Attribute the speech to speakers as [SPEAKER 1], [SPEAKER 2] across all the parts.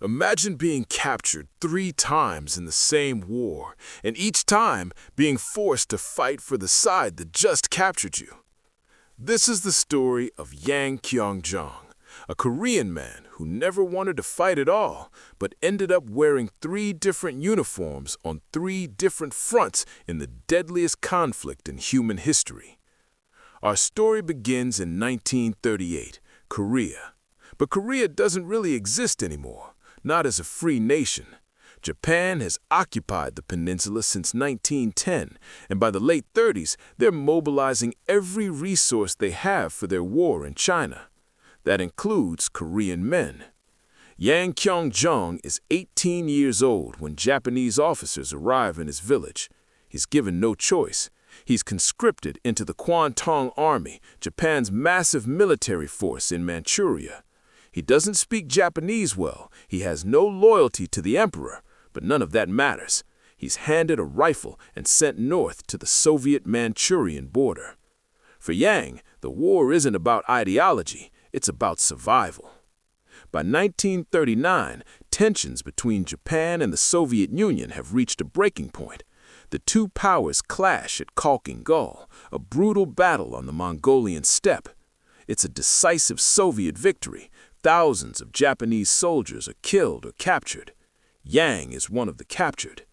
[SPEAKER 1] Imagine being captured 3 times in the same war, and each time being forced to fight for the side that just captured you. This is the story of Yang Kyung-jong, a Korean man who never wanted to fight at all, but ended up wearing 3 different uniforms on 3 different fronts in the deadliest conflict in human history. Our story begins in 1938, Korea. But Korea doesn't really exist anymore, not as a free nation. Japan has occupied the peninsula since 1910, and by the late 30s, they're mobilizing every resource they have for their war in China. That includes Korean men. Yang Kyung-jong is 18 years old when Japanese officers arrive in his village. He's given no choice. He's conscripted into the Kwantung Army, Japan's massive military force in Manchuria. He doesn't speak Japanese well, he has no loyalty to the emperor, but none of that matters. He's handed a rifle and sent north to the Soviet-Manchurian border. For Yang, the war isn't about ideology, it's about survival. By 1939, tensions between Japan and the Soviet Union have reached a breaking point. The 2 powers clash at Khalkhin Gol, a brutal battle on the Mongolian steppe. It's a decisive Soviet victory. Thousands of Japanese soldiers are killed or captured. Yang is one of the captured.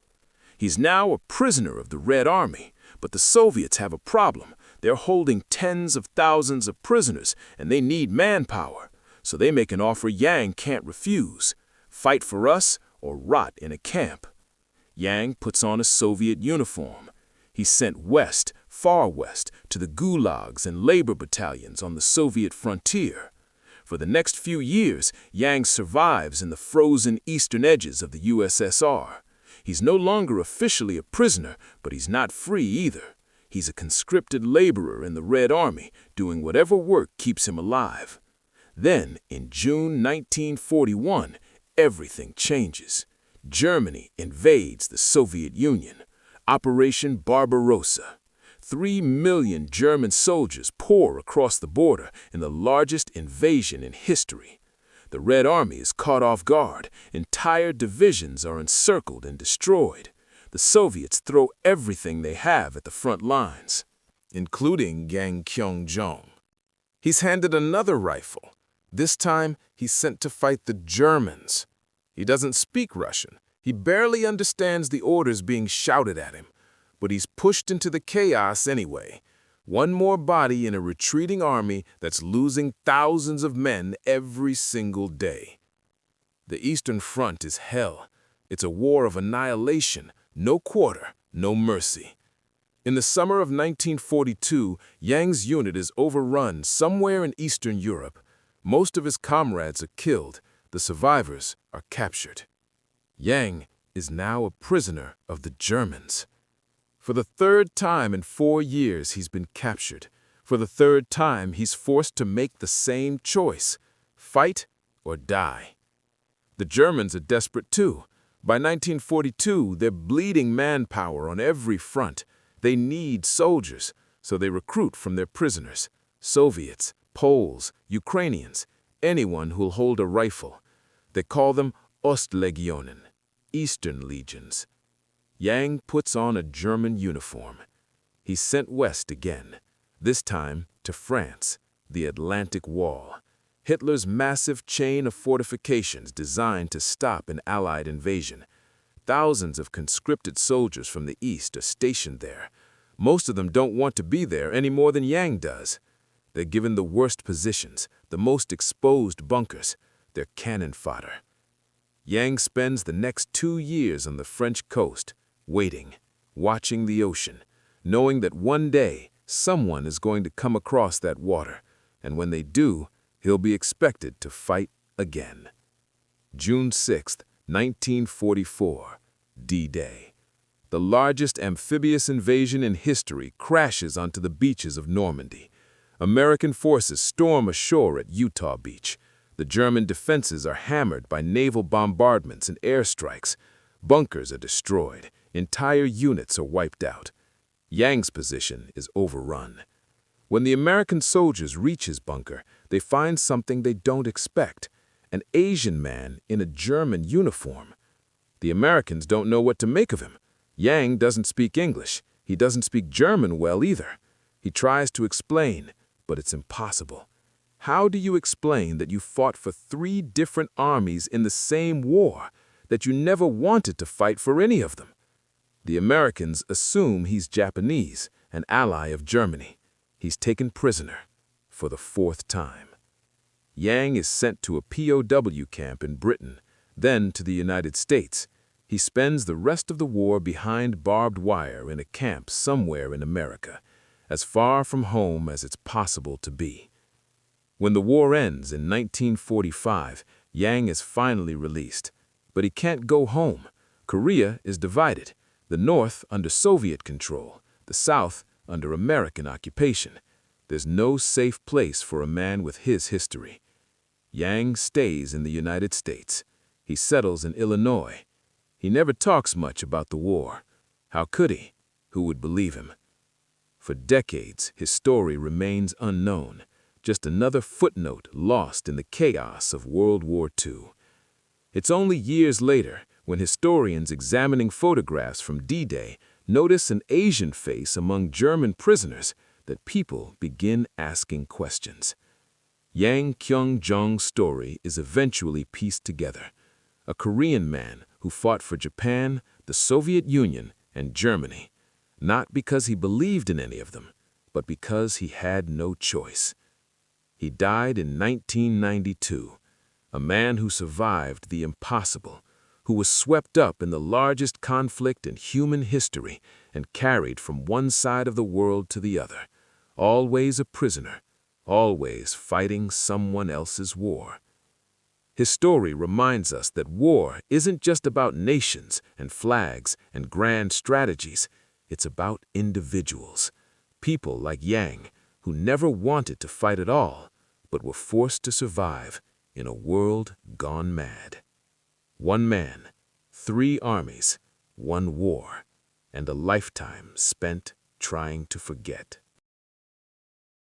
[SPEAKER 1] He's now a prisoner of the Red Army, but the Soviets have a problem. They're holding tens of thousands of prisoners, and they need manpower. So they make an offer Yang can't refuse: fight for us or rot in a camp. Yang puts on a Soviet uniform. He's sent west, far west, to the gulags and labor battalions on the Soviet frontier. For the next few years, Yang survives in the frozen eastern edges of the USSR. He's no longer officially a prisoner, but he's not free either. He's a conscripted laborer in the Red Army, doing whatever work keeps him alive. Then, in June 1941, everything changes. Germany invades the Soviet Union. Operation Barbarossa. 3 million German soldiers pour across the border in the largest invasion in history. The Red Army is caught off guard. Entire divisions are encircled and destroyed. The Soviets throw everything they have at the front lines, including Yang Kyung-jong. He's handed another rifle. This time, he's sent to fight the Germans. He doesn't speak Russian. He barely understands the orders being shouted at him. But he's pushed into the chaos anyway. One more body in a retreating army that's losing thousands of men every single day. The Eastern Front is hell. It's a war of annihilation, no quarter, no mercy. In the summer of 1942, Yang's unit is overrun somewhere in Eastern Europe. Most of his comrades are killed. The survivors are captured. Yang is now a prisoner of the Germans. For the 3rd time in 4 years, he's been captured. For the 3rd time, he's forced to make the same choice: fight or die. The Germans are desperate too. By 1942, they're bleeding manpower on every front. They need soldiers, so they recruit from their prisoners: Soviets, Poles, Ukrainians, anyone who'll hold a rifle. They call them Ostlegionen, Eastern Legions. Yang puts on a German uniform. He's sent west again, this time to France, the Atlantic Wall, Hitler's massive chain of fortifications designed to stop an Allied invasion. Thousands of conscripted soldiers from the East are stationed there. Most of them don't want to be there any more than Yang does. They're given the worst positions, the most exposed bunkers. They're cannon fodder. Yang spends the next 2 years on the French coast, waiting, watching the ocean, knowing that one day someone is going to come across that water, and when they do, he'll be expected to fight again. June 6, 1944, D-Day. The largest amphibious invasion in history crashes onto the beaches of Normandy. American forces storm ashore at Utah Beach. The German defenses are hammered by naval bombardments and airstrikes. Bunkers are destroyed. Entire units are wiped out. Yang's position is overrun. When the American soldiers reach his bunker, they find something they don't expect: an Asian man in a German uniform. The Americans don't know what to make of him. Yang doesn't speak English. He doesn't speak German well either. He tries to explain, but it's impossible. How do you explain that you fought for 3 different armies in the same war, that you never wanted to fight for any of them? The Americans assume he's Japanese, an ally of Germany. He's taken prisoner for the 4th time. Yang is sent to a POW camp in Britain, then to the United States. He spends the rest of the war behind barbed wire in a camp somewhere in America, as far from home as it's possible to be. When the war ends in 1945, Yang is finally released. But he can't go home. Korea is divided, the North under Soviet control, the South under American occupation. There's no safe place for a man with his history. Yang stays in the United States. He settles in Illinois. He never talks much about the war. How could he? Who would believe him? For decades, his story remains unknown, just another footnote lost in the chaos of World War II. It's only years later, when historians examining photographs from D-Day notice an Asian face among German prisoners, that people begin asking questions. Yang Kyung-jong's story is eventually pieced together. A Korean man who fought for Japan, the Soviet Union, and Germany, not because he believed in any of them, but because he had no choice. He died in 1992, a man who survived the impossible, who was swept up in the largest conflict in human history and carried from one side of the world to the other, always a prisoner, always fighting someone else's war. His story reminds us that war isn't just about nations and flags and grand strategies. It's about individuals, people like Yang, who never wanted to fight at all, but were forced to survive in a world gone mad. 1 man, 3 armies, 1 war, and a lifetime spent trying to forget.